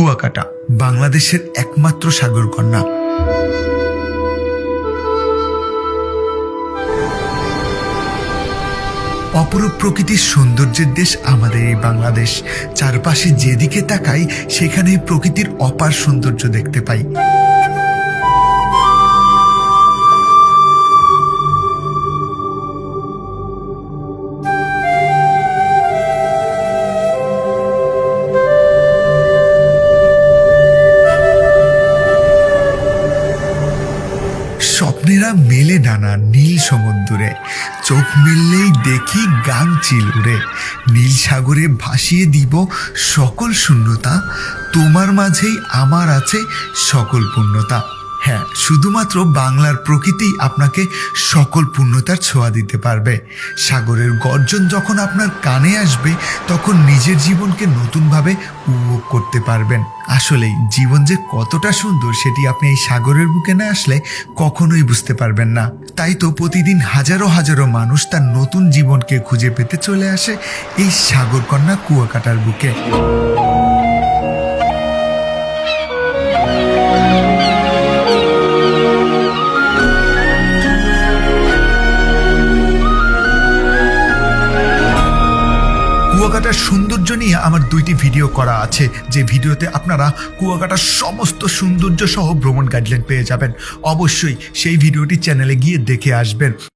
কুয়াকাটা বাংলাদেশের একমাত্র সাগরকন্যা। অপরূপ প্রকৃতির সৌন্দর্যের দেশ আমাদের এই বাংলাদেশ। চারপাশে যেদিকে তাকাই সেখানে প্রকৃতির অপার সৌন্দর্য দেখতে পাই। স্বপ্নেরা মেলে ডানা নীল সমুদ্রে, চোখ মিললেই দেখি গাংচিল উড়ে। নীল সাগরে ভাসিয়ে দিব সকল শূন্যতা, তোমার মাঝেই আমার আছে সকল পূর্ণতা। হ্যাঁ, শুধুমাত্র বাংলার প্রকৃতি আপনাকে সকল পূর্ণতার ছোঁয়া দিতে পারবে। সাগরের গর্জন যখন আপনার কানে আসবে তখন নিজের জীবনকে নতুনভাবে উপভোগ করতে পারবেন। আসলেই জীবন যে কতটা সুন্দর সেটি আপনি এই সাগরের বুকে না আসলে কখনোই বুঝতে পারবেন না। তাই তো প্রতিদিন হাজারো হাজারো মানুষ তার নতুন জীবনকে খুঁজে পেতে চলে আসে এই সাগরকন্যা কুয়াকাটার বুকে। কুয়াকাটার সৌন্দর্য নিয়ে আমার 2টি ভিডিও করা আছে, যে ভিডিওতে আপনারা কুয়াকাটার সমস্ত সৌন্দর্য সহ ভ্রমণ গাইডলাইন পেয়ে যাবেন। অবশ্যই সেই ভিডিওটি চ্যানেলে গিয়ে দেখে আসবেন।